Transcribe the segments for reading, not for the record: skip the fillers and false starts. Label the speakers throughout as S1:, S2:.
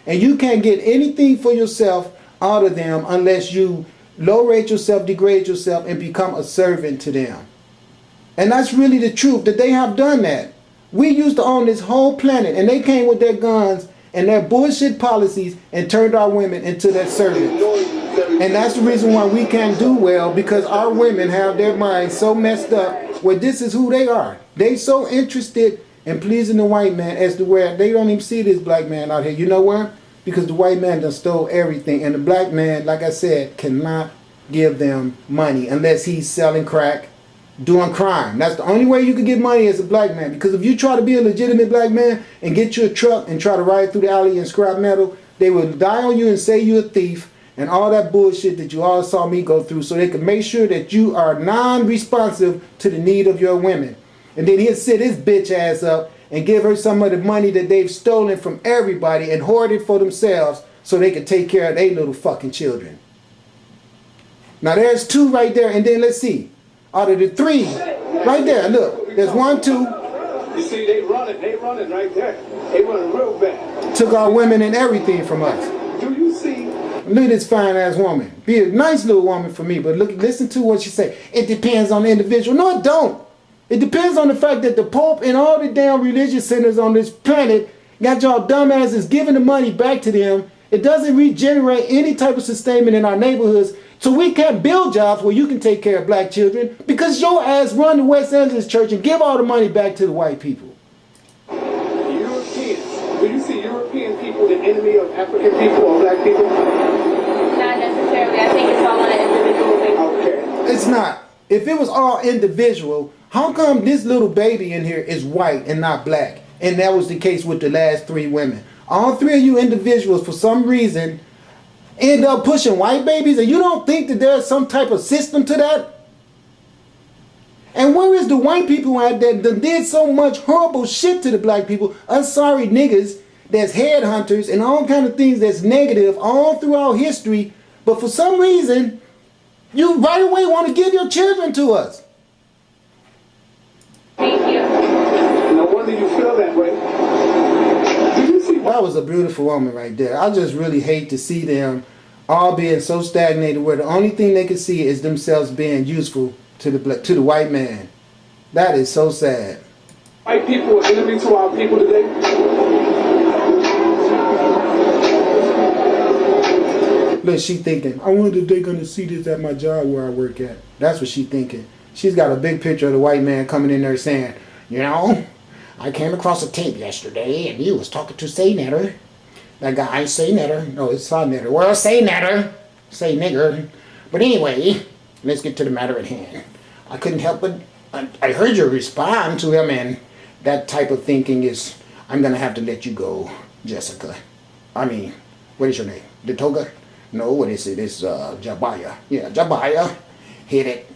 S1: And you can't get anything for yourself out of them unless you low rate yourself, degrade yourself, and become a servant to them. And that's really the truth, that they have done that. We used to own this whole planet, and they came with their guns and their bullshit policies and turned our women into their servants. And that's the reason why we can't do well, because our women have their minds so messed up where this is who they are. They so interested in pleasing the white man as to where they don't even see this black man out here. You know why? Because the white man done stole everything, and the black man, like I said, cannot give them money unless he's selling crack, doing crime. That's the only way you can get money as a black man. Because if you try to be a legitimate black man and get you a truck and try to ride through the alley and scrap metal, they will die on you and say you're a thief and all that bullshit that you all saw me go through, so they can make sure that you are non-responsive to the need of your women. And then he'll sit his bitch ass up and give her some of the money that they've stolen from everybody and hoard it for themselves so they can take care of their little fucking children. Now there's two right there, and then let's see. Out of the three, right there, look, there's 1, 2.
S2: You see, they running right there. They running real bad.
S1: Took our women and everything from us.
S2: Do you see?
S1: Look at this fine ass woman. Be a nice little woman for me, but look, listen to what she say. It depends on the individual. No, it don't. It depends on the fact that the Pope and all the damn religious centers on this planet got y'all dumbasses giving the money back to them. It doesn't regenerate any type of sustainment in our neighborhoods. So we can't build jobs where you can take care of black children because your ass run the West Angeles church and give all the money back to the white people.
S2: Europeans. Do you see European people the enemy of African people or black people?
S3: Not necessarily. I think it's all on an individual basis.
S2: Okay.
S1: It's not. If it was all individual, how come this little baby in here is white and not black? And that was the case with the last 3 women. All 3 of you individuals, for some reason, end up pushing white babies, and you don't think that there's some type of system to that? And where is the white people at that did so much horrible shit to the black people? Us sorry niggas, that's headhunters and all kind of things that's negative all throughout history, but for some reason, you right away want to give your children to us.
S3: Thank you.
S2: No wonder you feel that way. Do you see?
S1: That was a beautiful woman right there. I just really hate to see them all being so stagnated where the only thing they can see is themselves being useful to the white man. That is so sad.
S2: White people are enemy to our people today.
S1: Look, she thinking, I wonder if they're going to see this at my job where I work at. That's what she thinking. She's got a big picture of the white man coming in there saying, you know, I came across a tape yesterday and you was talking to Say Netter. That guy, Say Netter. No, it's Say Netter. Well, Say Netter. Say nigger. But anyway, let's get to the matter at hand. I couldn't help but, I heard you respond to him, and that type of thinking is, I'm going to have to let you go, Jessica. I mean, what is your name? Datoga? No, what is it? It's Jabaya. Yeah, Jabaya. Hit it.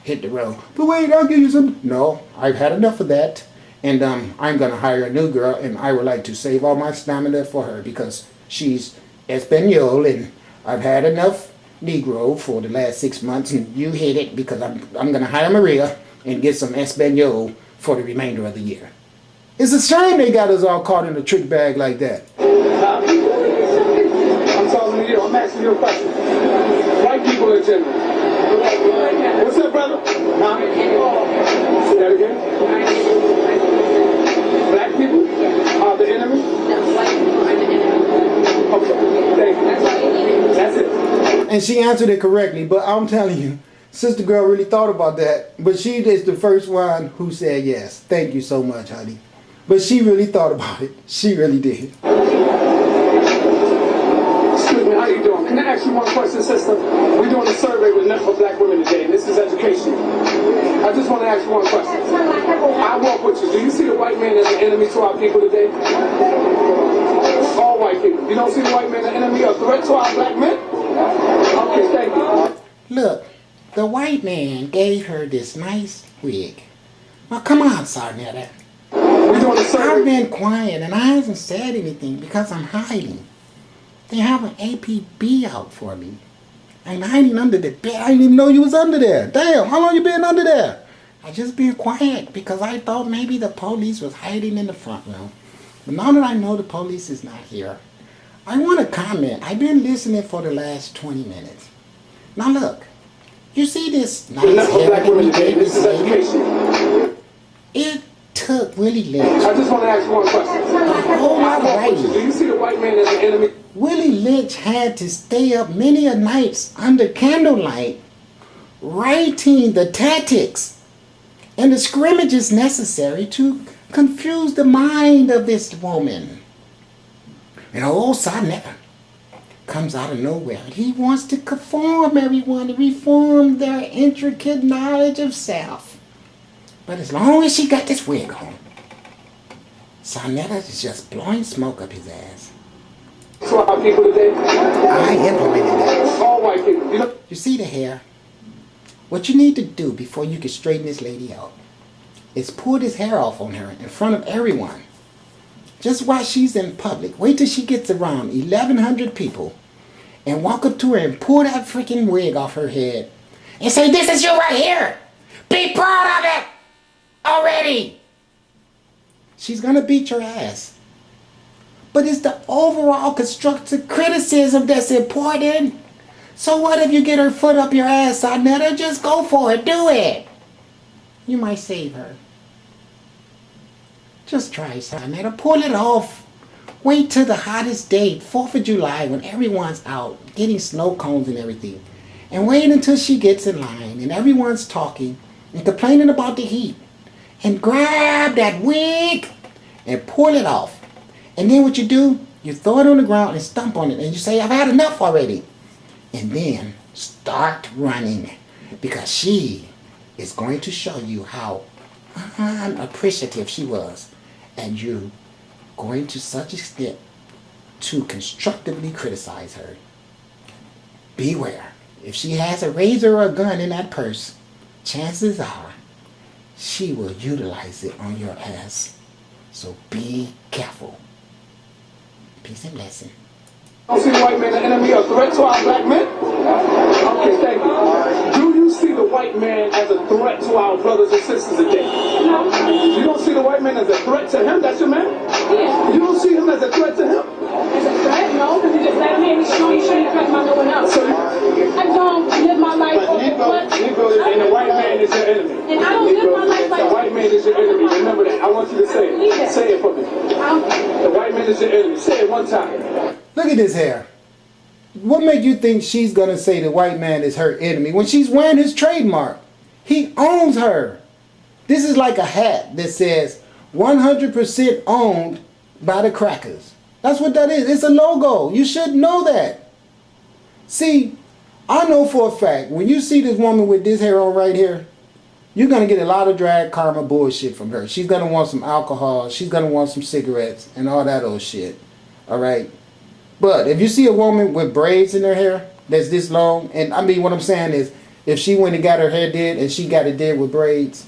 S1: Hit the road. But wait, I'll give you some. No, I've had enough of that. And I'm going to hire a new girl, and I would like to save all my stamina for her because she's Espanol, and I've had enough Negro for the last 6 months, and you hit it because I'm going to hire Maria and get some Espanol for the remainder of the year. It's a shame they got us all caught in a trick bag like that.
S2: I'm talking to you. I'm asking you a question. White people in general. What's up, brother? Huh? Say that again. Black people are the enemy?
S3: No, white people are the enemy.
S2: Okay, thank you.
S3: That's all you need.
S2: That's it.
S1: And she answered it correctly, but I'm telling you, Sister Girl really thought about that, but she is the first one who said yes. Thank you so much, honey. But she really thought about it. She really did.
S2: Excuse me, how you doing? Can I ask you one question, sister? We're doing a survey with nothing but black women today, and this is education. I just want to ask you one question. I walk with you. Do you see the white man as an enemy to our people today? All white people. You don't see the white man as an enemy or a threat to our black men? Okay, thank you.
S1: Look, the white man gave her this nice wig. Well, come on, Sarnetta.
S2: We're doing a survey.
S1: I've been quiet and I haven't said anything because I'm hiding. They have an APB out for me. I'm hiding under the bed. I didn't even know you was under there. Damn, how long you been under there? I just been quiet because I thought maybe the police was hiding in the front room. But now that I know the police is not here, I want to comment. I've been listening for the last 20 minutes. Now look, you see this nice
S2: Enough for
S1: hair
S2: black
S1: that we
S2: women today.
S1: gave
S2: This is
S1: this lady?
S2: education.
S1: It took Willie Lynch
S2: I just want to ask you one question.
S1: a whole lot of
S2: Do
S1: writing.
S2: you see the white man as an enemy?
S1: Willie Lynch had to stay up many a nights under candlelight writing the tactics and the scrimmages necessary to confuse the mind of this woman. And old Sonetta comes out of nowhere. He wants to conform everyone to reform their intricate knowledge of self. But as long as she got this wig on, Sonetta is just blowing smoke up his ass.
S2: To our people today.
S1: I implemented that.
S2: All white people. You know,
S1: You see the hair? What you need to do before you can straighten this lady out is pull this hair off on her in front of everyone. Just while she's in public. Wait till she gets around 1,100 people and walk up to her and pull that freaking wig off her head and say, "This is you right here. Be proud of it already." She's gonna beat your ass. But it's the overall constructive criticism that's important. So what if you get her foot up your ass, Sonetta? Just go for it. Do it. You might save her. Just try, Sonetta. Pull it off. Wait till the hottest day, 4th of July, when everyone's out getting snow cones and everything. And wait until she gets in line and everyone's talking and complaining about the heat. And grab that wig and pull it off. And then what you do, you throw it on the ground and stomp on it. And you say, "I've had enough already." And then start running. Because she is going to show you how unappreciative she was. And you going to such extent to constructively criticize her. Beware. If she has a razor or a gun in that purse, chances are she will utilize it on your ass. So be careful. Peace and blessing.
S2: don't see the white man as an enemy or threat to our black men? Okay, thank you. Do you see the white man as a threat to our brothers and sisters today?
S3: No.
S2: You don't see the white man as a threat to him? That's your man?
S3: Yeah.
S2: You don't see him as a threat to him?
S3: As a threat? No, because you just let me and you shouldn't threaten my no one else.
S2: So,
S3: I don't live my life over what?
S2: and the white man is your enemy.
S3: And I don't live my life
S2: The
S3: like
S2: white man is your enemy. Remember that. I want you to say it. Say it for me. The white man is your enemy. Say it one time.
S1: Look at this hair. What make you think she's gonna say the white man is her enemy when she's wearing his trademark? He owns her. This is like a hat that says 100% owned by the crackers. That's what that is. It's a logo. You should know that. See, I know for a fact, when you see this woman with this hair on right here, you're going to get a lot of drag karma bullshit from her. She's going to want some alcohol. She's going to want some cigarettes and all that old shit. All right? But if you see a woman with braids in her hair that's this long, and I mean what I'm saying is, if she went and got her hair did and she got it did with braids,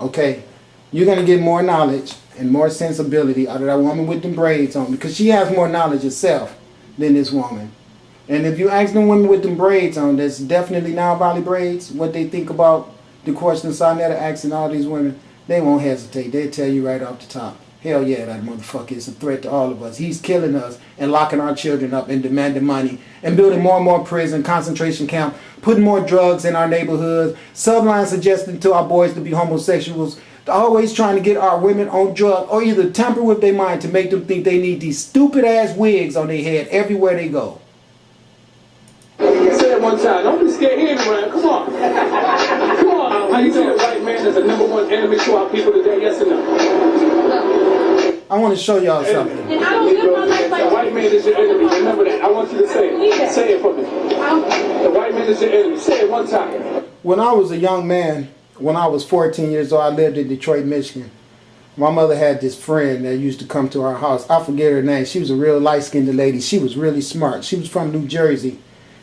S1: okay, you're going to get more knowledge and more sensibility out of that woman with the braids on, because she has more knowledge herself than this woman. And if you ask them women with them braids on, that's definitely now Valley braids, what they think about the question Sonetta asking all these women, they won't hesitate. They'll tell you right off the top. Hell yeah, that motherfucker is a threat to all of us. He's killing us and locking our children up and demanding money and building more and more prison, concentration camp, putting more drugs in our neighborhoods, sublime suggesting to our boys to be homosexuals, always trying to get our women on drugs or either tamper with their mind to make them think they need these stupid ass wigs on their head everywhere they go.
S2: Say it one time. Don't be scared here around. Come on. Come on. How you say the white man is the #1 enemy to our people today? Yes or no?
S1: I want to show y'all something.
S3: And I don't live my life like
S2: The white man is your enemy. Remember that. I want you to say it. Say it for me. The white man is your enemy. Say it one time.
S1: When I was a young man, when I was 14 years old, I lived in Detroit, Michigan. My mother had this friend that used to come to our house. I forget her name. She was a real light-skinned lady. She was really smart. She was from New Jersey,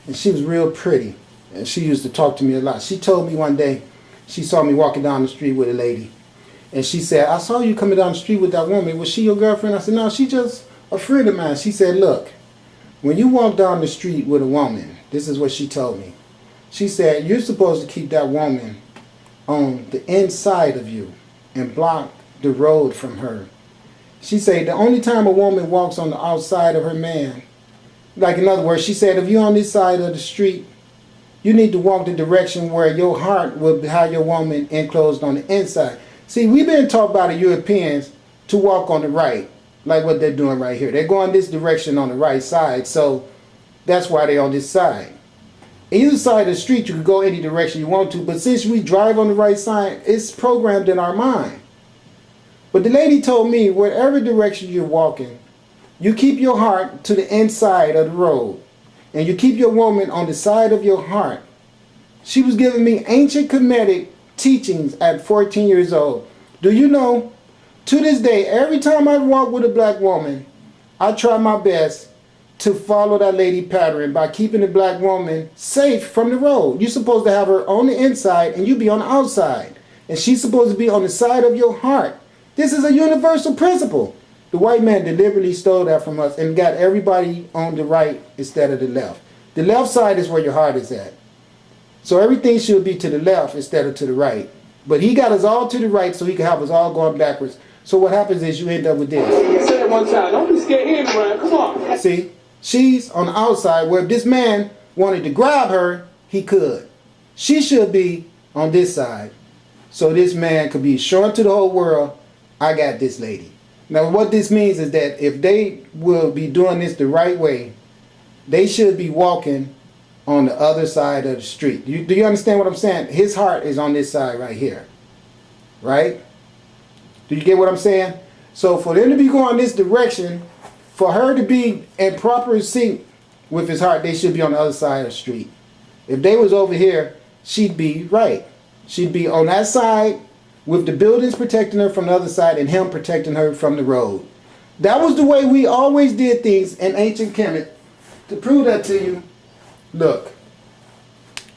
S1: and she was real pretty. And she used to talk to me a lot. She told me one day, she saw me walking down the street with a lady. And she said, "I saw you coming down the street with that woman. Was she your girlfriend?" I said, "No, she just a friend of mine." She said, "Look, when you walk down the street with a woman," this is what she told me. She said, "You're supposed to keep that woman on the inside of you and block the road from her." She said, "The only time a woman walks on the outside of her man Like in other words, she said, if you're on this side of the street, you need to walk the direction where your heart will have your woman enclosed on the inside. See, we've been taught by the Europeans to walk on the right, like what they're doing right here. They're going this direction on the right side, so that's why they're on this side. Either side of the street, you can go any direction you want to, but since we drive on the right side, it's programmed in our mind. But the lady told me, whatever direction you're walking, you keep your heart to the inside of the road, and you keep your woman on the side of your heart. She was giving me ancient Kemetic teachings at 14 years old. Do you know, to this day, every time I walk with a black woman, I try my best to follow that lady pattern by keeping the black woman safe from the road. You're supposed to have her on the inside and you be on the outside. And she's supposed to be on the side of your heart. This is a universal principle. The white man deliberately stole that from us and got everybody on the right instead of the left. The left side is where your heart is at. So everything should be to the left instead of to the right. But he got us all to the right so he can have us all going backwards. So what happens is you end up with this.
S2: Say it one time. Don't be scared here, man. Come on.
S1: See? She's on the outside where if this man wanted to grab her, he could. She should be on this side. So this man could be showing to the whole world, I got this lady. Now what this means is that if they will be doing this the right way, they should be walking on the other side of the street. Do you understand what I'm saying? His heart is on this side right here. Right? Do you get what I'm saying? So for them to be going this direction, for her to be in proper sync with his heart, they should be on the other side of the street. If they was over here, she'd be right. She'd be on that side with the buildings protecting her from the other side and him protecting her from the road. That was the way we always did things in ancient Kemet. To prove that to you, look.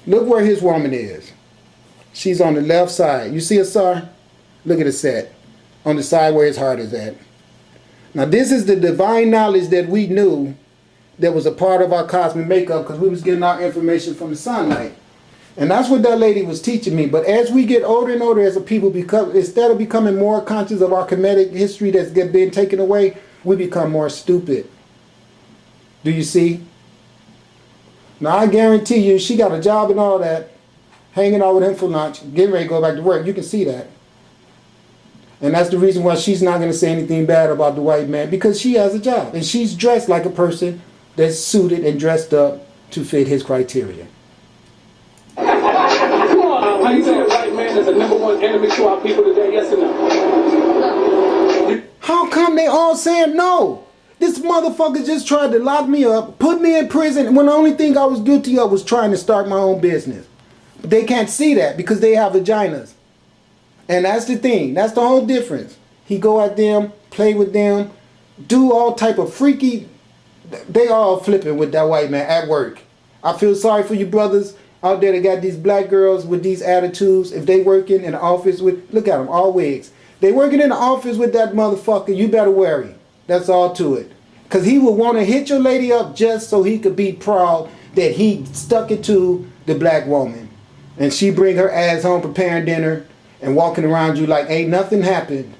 S1: Look where his woman is. She's on the left side. You see her, sir? Look at the set. On the side where his heart is at. Now this is the divine knowledge that we knew that was a part of our cosmic makeup because we was getting our information from the sunlight. And that's what that lady was teaching me. But as we get older and older as a people, instead of becoming more conscious of our Kemetic history that's been taken away, we become more stupid. Do you see? Now I guarantee you, she got a job and all that, hanging out with him for lunch, getting ready to go back to work. You can see that. And that's the reason why she's not going to say anything bad about the white man, because she has a job. And she's dressed like a person that's suited and dressed up to fit his criteria.
S2: Come on. How you say the white man is the #1 enemy to our people today? Yes or no?
S1: How come they all saying no? This motherfucker just tried to lock me up, put me in prison, when the only thing I was guilty of was trying to start my own business. But they can't see that because they have vaginas. And that's the thing. That's the whole difference. He go at them, play with them, do all type of freaky. They all flipping with that white man at work. I feel sorry for you brothers out there that got these black girls with these attitudes. If they working in the office with, look at them, all wigs. They working in the office with that motherfucker, you better worry. That's all to it. Because he would want to hit your lady up just so he could be proud that he stuck it to the black woman. And she bring her ass home preparing dinner and walking around you like ain't nothing happened.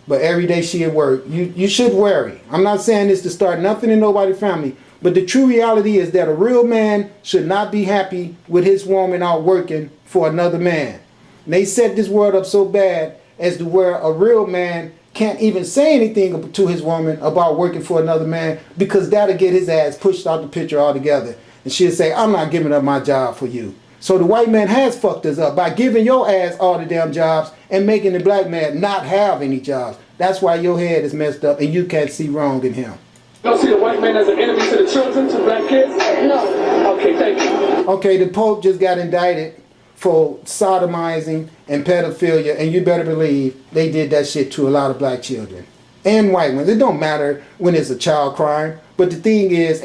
S1: But every day she at work. You should worry. I'm not saying this to start nothing in nobody's family. But the true reality is that a real man should not be happy with his woman out working for another man. And they set this world up so bad as to where a real man can't even say anything to his woman about working for another man because that'll get his ass pushed out the picture altogether. And she'll say, I'm not giving up my job for you. So the white man has fucked us up by giving your ass all the damn jobs and making the black man not have any jobs. That's why your head is messed up and you can't see wrong in him.
S2: You don't see the white man as an enemy to the children, to black kids? No. Okay, thank you.
S1: Okay, the Pope just got indicted for sodomizing and pedophilia, and you better believe they did that shit to a lot of black children and white ones. It don't matter when it's a child crime, but the thing is,